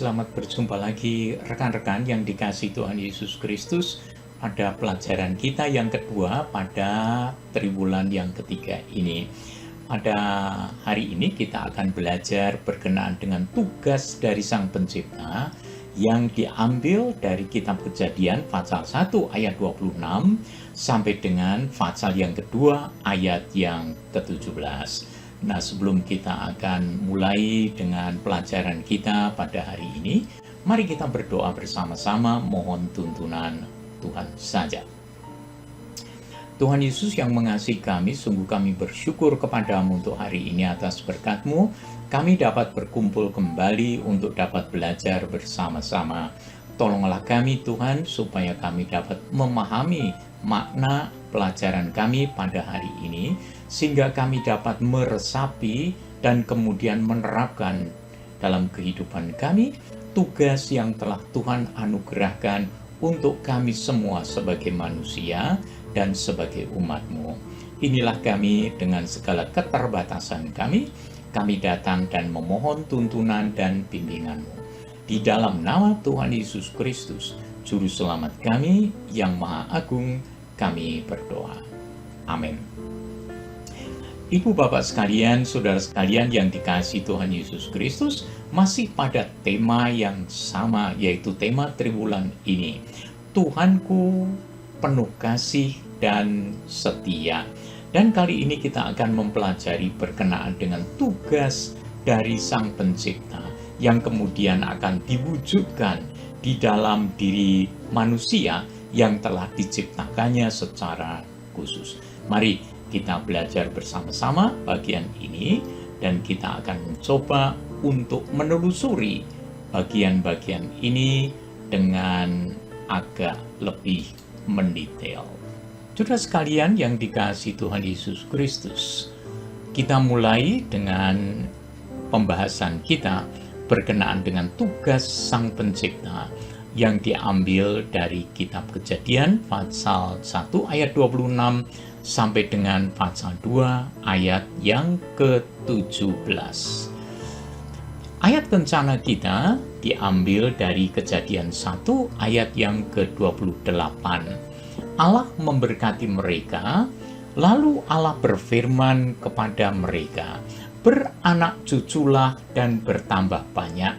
selamat berjumpa lagi rekan-rekan yang dikasihi Tuhan Yesus Kristus pada pelajaran kita yang kedua pada triwulan yang ketiga ini. Pada hari ini kita akan belajar berkenaan dengan tugas dari Sang Pencipta yang diambil dari kitab Kejadian pasal 1 ayat 26 sampai dengan pasal yang kedua ayat yang ke-17. Nah, sebelum kita akan mulai dengan pelajaran kita pada hari ini, mari kita berdoa bersama-sama mohon tuntunan Tuhan saja. Tuhan Yesus yang mengasihi kami, sungguh kami bersyukur kepadamu untuk hari ini atas berkat-Mu. Kami dapat berkumpul kembali untuk dapat belajar bersama-sama. Tolonglah kami Tuhan, supaya kami dapat memahami makna pelajaran kami pada hari ini, sehingga kami dapat meresapi dan kemudian menerapkan dalam kehidupan kami tugas yang telah Tuhan anugerahkan untuk kami semua sebagai manusia dan sebagai umat-Mu. Inilah kami dengan segala keterbatasan kami datang dan memohon tuntunan dan bimbingan-Mu. Di dalam nama Tuhan Yesus Kristus, Juru Selamat kami yang Maha Agung, kami berdoa. Amin. Ibu bapak sekalian, saudara sekalian yang dikasihi Tuhan Yesus Kristus, masih pada tema yang sama, yaitu tema triwulan ini. Tuhanku penuh kasih dan setia. Dan kali ini kita akan mempelajari berkenaan dengan tugas dari Sang Pencipta yang kemudian akan diwujudkan di dalam diri manusia yang telah diciptakannya secara khusus. Mari kita belajar bersama-sama bagian ini dan kita akan mencoba untuk menelusuri bagian-bagian ini dengan agak lebih mendetail. Saudara sekalian yang dikasihi Tuhan Yesus Kristus, kita mulai dengan pembahasan kita berkenaan dengan tugas Sang Pencipta yang diambil dari kitab Kejadian pasal 1 ayat 26 sampai dengan pasal 2 ayat yang ke-17. Ayat rencana kita diambil dari Kejadian 1 ayat yang ke-28. Allah memberkati mereka, lalu Allah berfirman kepada mereka, "Beranak cuculah dan bertambah banyak,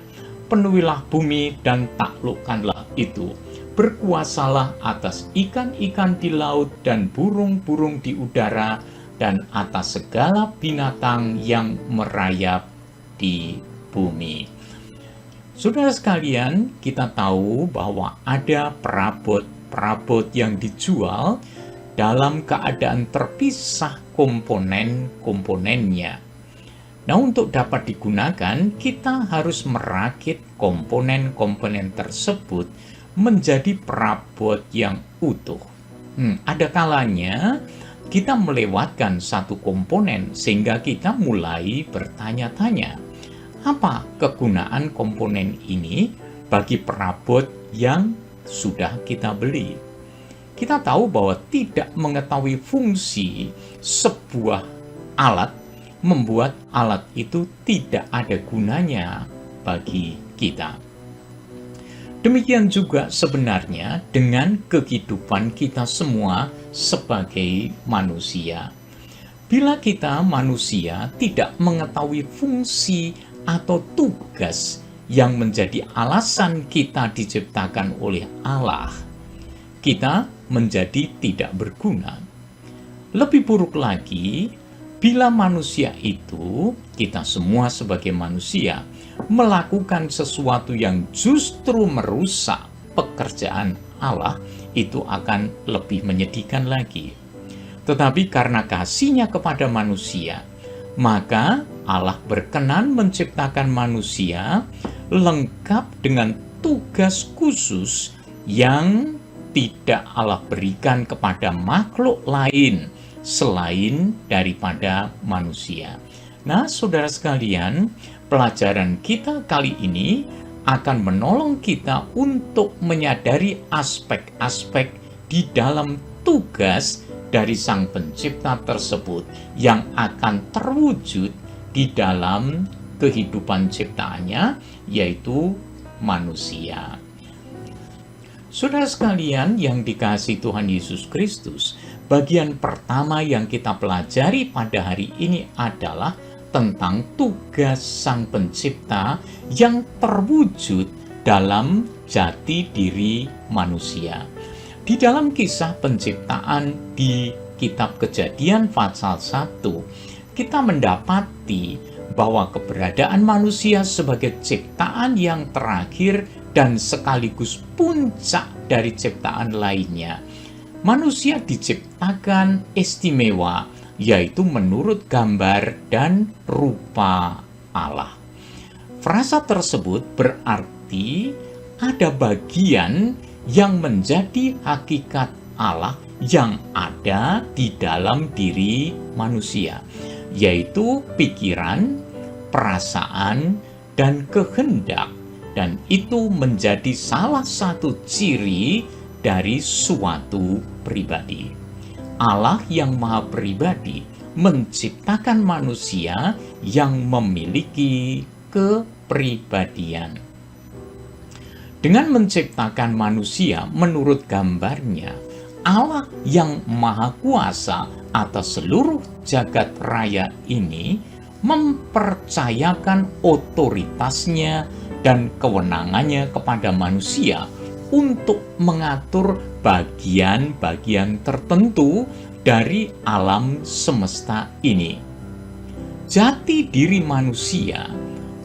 penuhilah bumi dan taklukkanlah itu. Berkuasalah atas ikan-ikan di laut dan burung-burung di udara dan atas segala binatang yang merayap di bumi." Saudara sekalian, kita tahu bahwa ada perabot yang dijual dalam keadaan terpisah komponen-komponennya. Nah, untuk dapat digunakan, kita harus merakit komponen-komponen tersebut menjadi perabot yang utuh. Ada kalanya kita melewatkan satu komponen sehingga kita mulai bertanya-tanya, apa kegunaan komponen ini bagi perabot yang sudah kita beli? Kita tahu bahwa tidak mengetahui fungsi sebuah alat membuat alat itu tidak ada gunanya bagi kita. Demikian juga sebenarnya dengan kehidupan kita semua sebagai manusia. Bila kita manusia tidak mengetahui fungsi atau tugas yang menjadi alasan kita diciptakan oleh Allah, kita menjadi tidak berguna. Lebih buruk lagi, bila manusia itu, kita semua sebagai manusia, melakukan sesuatu yang justru merusak pekerjaan Allah, itu akan lebih menyedihkan lagi. Tetapi karena kasih-Nya kepada manusia, maka Allah berkenan menciptakan manusia lengkap dengan tugas khusus yang tidak Allah berikan kepada makhluk lain selain daripada manusia. Nah, saudara sekalian, pelajaran kita kali ini akan menolong kita untuk menyadari aspek-aspek di dalam tugas dari Sang Pencipta tersebut yang akan terwujud di dalam kehidupan ciptaannya, yaitu manusia. Saudara sekalian yang dikasihi Tuhan Yesus Kristus, bagian pertama yang kita pelajari pada hari ini adalah tentang tugas Sang Pencipta yang terwujud dalam jati diri manusia. Di dalam kisah penciptaan di Kitab Kejadian pasal 1, kita mendapati bahwa keberadaan manusia sebagai ciptaan yang terakhir dan sekaligus puncak dari ciptaan lainnya. Manusia diciptakan istimewa, yaitu menurut gambar dan rupa Allah. Frasa tersebut berarti ada bagian yang menjadi hakikat Allah yang ada di dalam diri manusia, yaitu pikiran, perasaan, dan kehendak. Dan itu menjadi salah satu ciri dari suatu pribadi. Allah yang Maha Pribadi menciptakan manusia yang memiliki kepribadian. Dengan menciptakan manusia menurut gambarnya, Allah yang Maha Kuasa atas seluruh jagat raya ini mempercayakan otoritasnya dan kewenangannya kepada manusia untuk mengatur bagian-bagian tertentu dari alam semesta ini. Jati diri manusia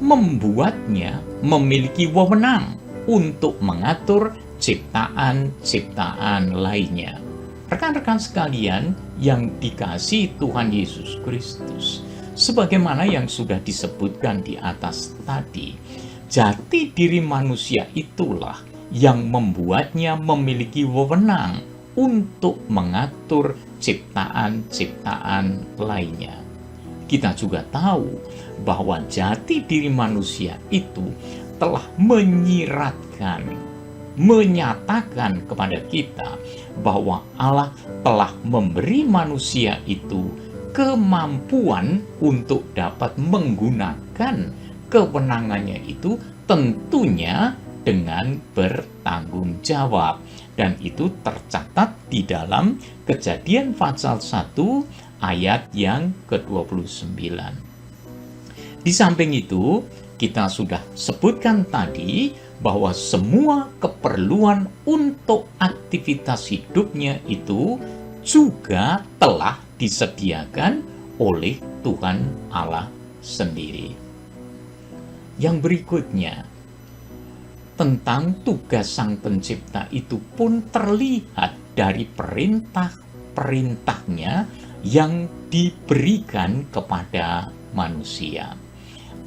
membuatnya memiliki wewenang untuk mengatur ciptaan-ciptaan lainnya. Rekan-rekan sekalian yang dikasihi Tuhan Yesus Kristus, sebagaimana yang sudah disebutkan di atas tadi, jati diri manusia itulah yang membuatnya memiliki wewenang untuk mengatur ciptaan-ciptaan lainnya. Kita juga tahu bahwa jati diri manusia itu telah menyatakan kepada kita bahwa Allah telah memberi manusia itu kemampuan untuk dapat menggunakan kewenangannya itu, tentunya dengan bertanggung jawab. Dan itu tercatat di dalam Kejadian pasal 1 ayat yang ke-29. Di samping itu, kita sudah sebutkan tadi bahwa semua keperluan untuk aktivitas hidupnya itu juga telah disediakan oleh Tuhan Allah sendiri. Yang berikutnya, tentang tugas Sang Pencipta itu pun terlihat dari perintah-perintahnya yang diberikan kepada manusia.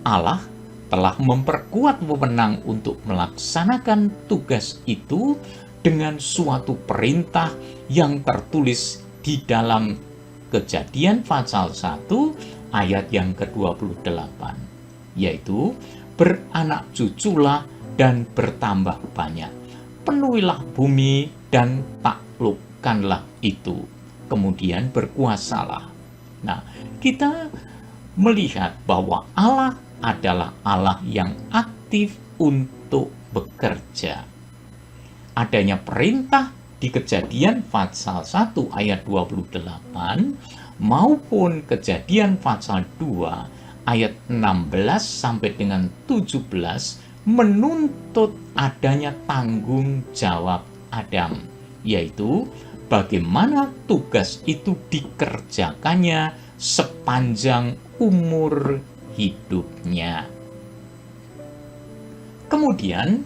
Allah telah memperkuat wewenang untuk melaksanakan tugas itu dengan suatu perintah yang tertulis di dalam Kejadian pasal 1 ayat yang ke-28, yaitu beranak cuculah dan bertambah banyak, penuhilah bumi dan taklukkanlah itu, kemudian berkuasalah. Nah, kita melihat bahwa Allah adalah Allah yang aktif untuk bekerja. Adanya perintah di Kejadian pasal 1 ayat 28 maupun Kejadian pasal 2 ayat 16 sampai dengan 17 menuntut adanya tanggung jawab Adam, yaitu bagaimana tugas itu dikerjakannya sepanjang umur hidupnya. Kemudian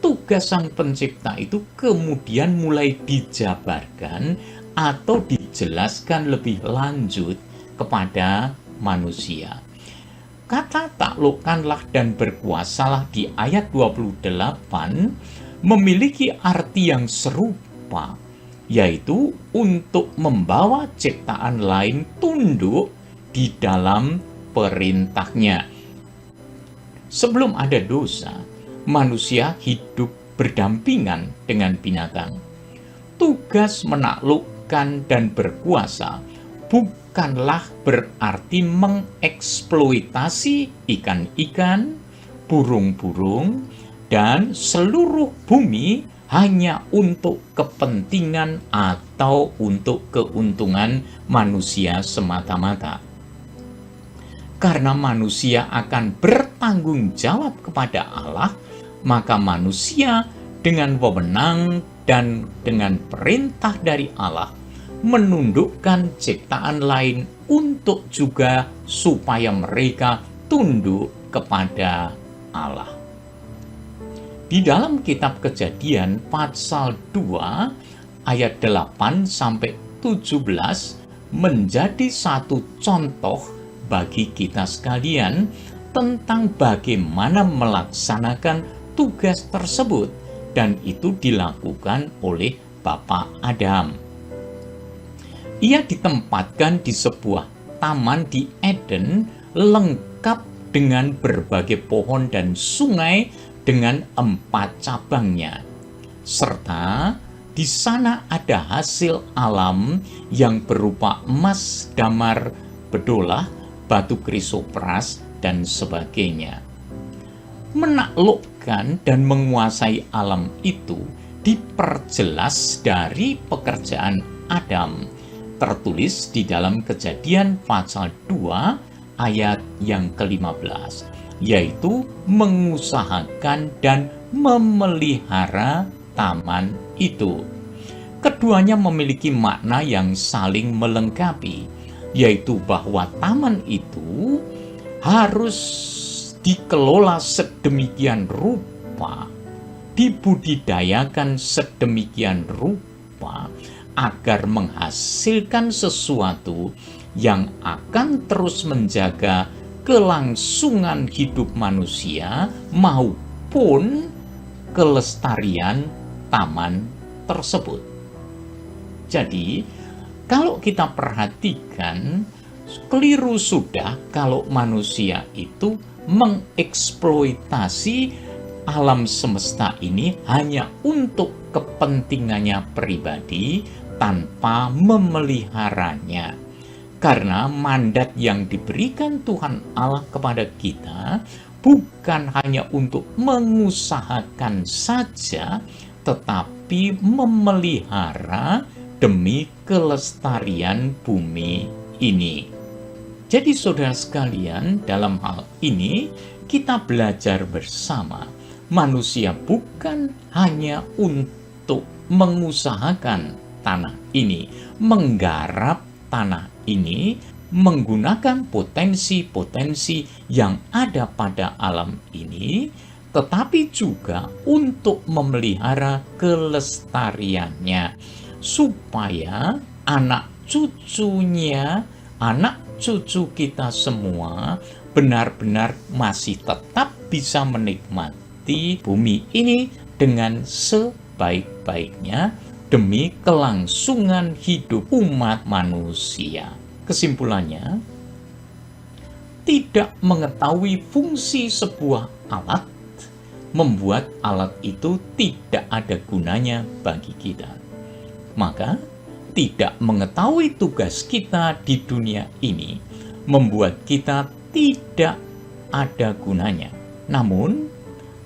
tugas Sang Pencipta itu kemudian mulai dijabarkan atau dijelaskan lebih lanjut kepada manusia. Kata taklukkanlah dan berkuasalah di ayat 28 memiliki arti yang serupa, yaitu untuk membawa ciptaan lain tunduk di dalam perintahnya. Sebelum ada dosa, manusia hidup berdampingan dengan binatang. Tugas menaklukkan dan berkuasa bukanlah berarti mengeksploitasi ikan-ikan, burung-burung, dan seluruh bumi hanya untuk kepentingan atau untuk keuntungan manusia semata-mata. Karena manusia akan bertanggung jawab kepada Allah, maka manusia dengan wewenang dan dengan perintah dari Allah menundukkan ciptaan lain untuk juga supaya mereka tunduk kepada Allah. Di dalam kitab Kejadian pasal 2 ayat 8 sampai 17 menjadi satu contoh bagi kita sekalian tentang bagaimana melaksanakan tugas tersebut, dan itu dilakukan oleh Bapak Adam. Ia ditempatkan di sebuah taman di Eden lengkap dengan berbagai pohon dan sungai dengan 4 cabangnya, serta di sana ada hasil alam yang berupa emas, damar, bedolah, batu krisopras, dan sebagainya. Menaklukkan dan menguasai alam itu diperjelas dari pekerjaan Adam, tertulis di dalam Kejadian pasal 2 ayat yang ke-15. Yaitu mengusahakan dan memelihara taman itu. Keduanya memiliki makna yang saling melengkapi, yaitu bahwa taman itu harus dikelola sedemikian rupa, dibudidayakan sedemikian rupa, agar menghasilkan sesuatu yang akan terus menjaga kelangsungan hidup manusia maupun kelestarian taman tersebut. Jadi, kalau kita perhatikan, keliru sudah kalau manusia itu mengeksploitasi alam semesta ini hanya untuk kepentingannya pribadi tanpa memeliharanya. Karena mandat yang diberikan Tuhan Allah kepada kita bukan hanya untuk mengusahakan saja, tetapi memelihara demi kelestarian bumi ini. Jadi saudara sekalian, dalam hal ini kita belajar bersama, manusia bukan hanya untuk mengusahakan tanah ini, menggarap tanah ini, menggunakan potensi-potensi yang ada pada alam ini, tetapi juga untuk memelihara kelestariannya, supaya anak cucunya, anak cucu kita semua benar-benar masih tetap bisa menikmati bumi ini dengan sebaik-baiknya demi kelangsungan hidup umat manusia. Kesimpulannya, tidak mengetahui fungsi sebuah alat membuat alat itu tidak ada gunanya bagi kita. Maka, tidak mengetahui tugas kita di dunia ini membuat kita tidak ada gunanya. Namun,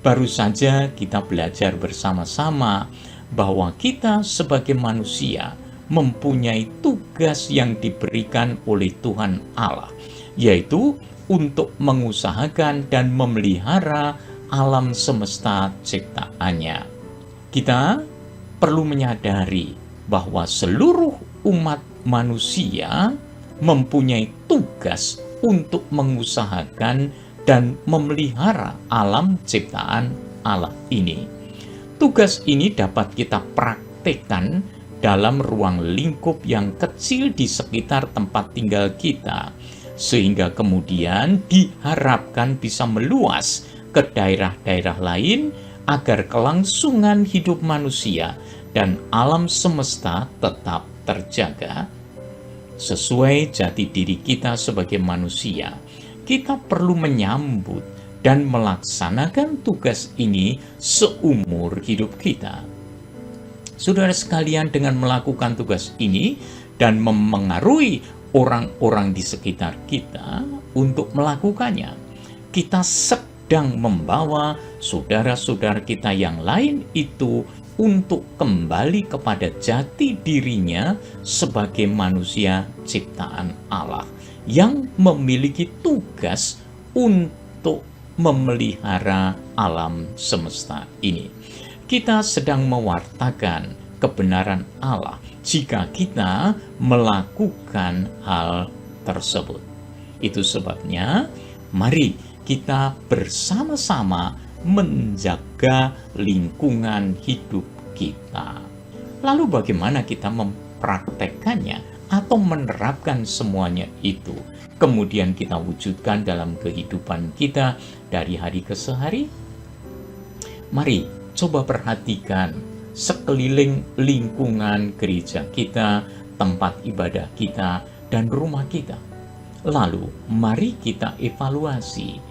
baru saja kita belajar bersama-sama bahwa kita sebagai manusia mempunyai tugas yang diberikan oleh Tuhan Allah, yaitu untuk mengusahakan dan memelihara alam semesta ciptaannya. Kita perlu menyadari bahwa seluruh umat manusia mempunyai tugas untuk mengusahakan dan memelihara alam ciptaan Allah ini. Tugas ini dapat kita praktekkan dalam ruang lingkup yang kecil di sekitar tempat tinggal kita, sehingga kemudian diharapkan bisa meluas ke daerah-daerah lain agar kelangsungan hidup manusia dan alam semesta tetap terjaga. Sesuai jati diri kita sebagai manusia, kita perlu menyambut dan melaksanakan tugas ini seumur hidup kita. Saudara sekalian, dengan melakukan tugas ini dan memengaruhi orang-orang di sekitar kita untuk melakukannya, kita sedang membawa saudara-saudara kita yang lain itu untuk kembali kepada jati dirinya sebagai manusia ciptaan Allah yang memiliki tugas untuk memelihara alam semesta ini. Kita sedang mewartakan kebenaran Allah jika kita melakukan hal tersebut. Itu sebabnya mari kita bersama-sama menjaga lingkungan hidup kita. Lalu bagaimana kita mempraktekkannya atau menerapkan semuanya itu? Kemudian kita wujudkan dalam kehidupan kita dari hari ke hari? Mari coba perhatikan sekeliling lingkungan gereja kita, tempat ibadah kita, dan rumah kita. Lalu, mari kita evaluasi,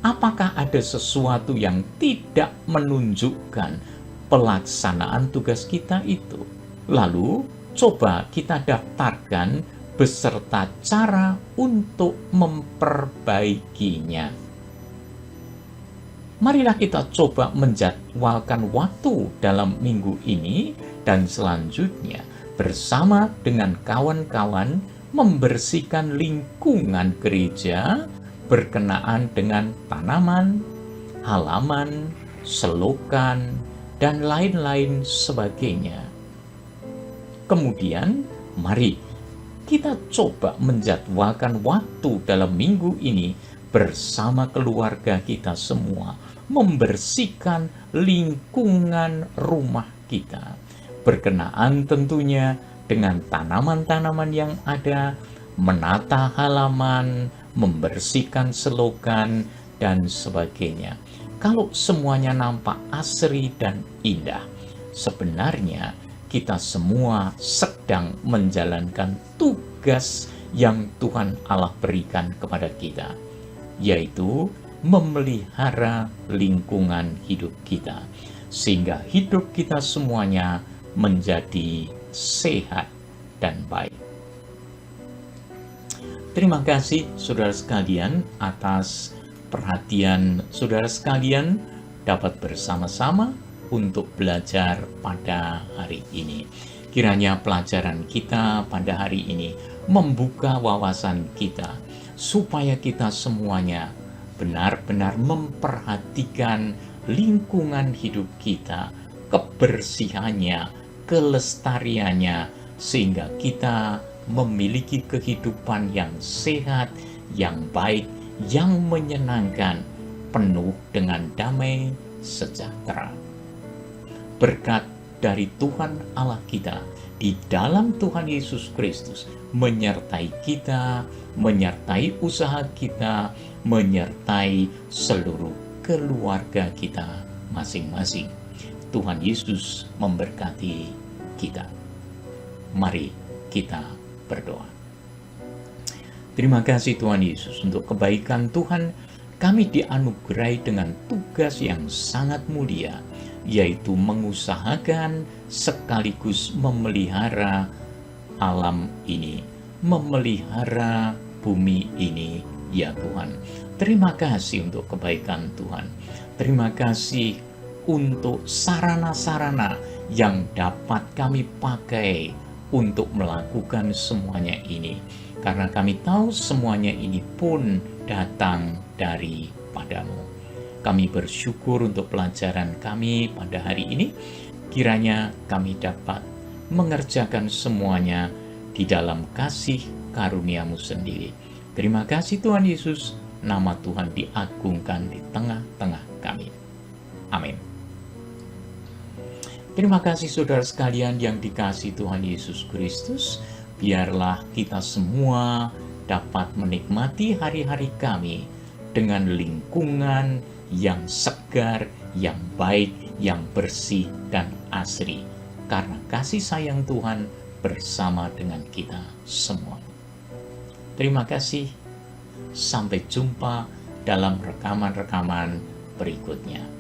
apakah ada sesuatu yang tidak menunjukkan pelaksanaan tugas kita itu? Lalu, coba kita daftarkan beserta cara untuk memperbaikinya. Marilah kita coba menjadwalkan waktu dalam minggu ini dan selanjutnya bersama dengan kawan-kawan membersihkan lingkungan gereja berkenaan dengan tanaman, halaman, selokan, dan lain-lain sebagainya. Kemudian, mari kita coba menjadwalkan waktu dalam minggu ini bersama keluarga kita semua, membersihkan lingkungan rumah kita, berkenaan tentunya dengan tanaman-tanaman yang ada, menata halaman, membersihkan selokan, dan sebagainya. Kalau semuanya nampak asri dan indah, sebenarnya kita semua sedang menjalankan tugas yang Tuhan Allah berikan kepada kita, yaitu memelihara lingkungan hidup kita, sehingga hidup kita semuanya menjadi sehat dan baik. Terima kasih saudara sekalian atas perhatian saudara sekalian dapat bersama-sama untuk belajar pada hari ini. Kiranya pelajaran kita pada hari ini membuka wawasan kita supaya kita semuanya benar-benar memperhatikan lingkungan hidup kita, kebersihannya, kelestariannya, sehingga kita memiliki kehidupan yang sehat, yang baik, yang menyenangkan, penuh dengan damai sejahtera. Berkat dari Tuhan Allah kita di dalam Tuhan Yesus Kristus menyertai kita, menyertai usaha kita, menyertai seluruh keluarga kita masing-masing. Tuhan Yesus memberkati kita. Mari kita berdoa. Terima kasih Tuhan Yesus, untuk kebaikan Tuhan kami dianugerahi dengan tugas yang sangat mulia, yaitu mengusahakan sekaligus memelihara alam ini, memelihara bumi ini, ya Tuhan. Terima kasih untuk kebaikan Tuhan. Terima kasih untuk sarana-sarana yang dapat kami pakai untuk melakukan semuanya ini. Karena kami tahu semuanya ini pun datang daripadamu. Kami bersyukur untuk pelajaran kami pada hari ini. Kiranya kami dapat mengerjakan semuanya di dalam kasih karunia-Mu sendiri. Terima kasih Tuhan Yesus. Nama Tuhan diagungkan di tengah-tengah kami. Amin. Terima kasih saudara sekalian yang dikasihi Tuhan Yesus Kristus. Biarlah kita semua dapat menikmati hari-hari kami dengan lingkungan yang segar, yang baik, yang bersih, dan asri. Karena kasih sayang Tuhan bersama dengan kita semua. Terima kasih. Sampai jumpa dalam rekaman-rekaman berikutnya.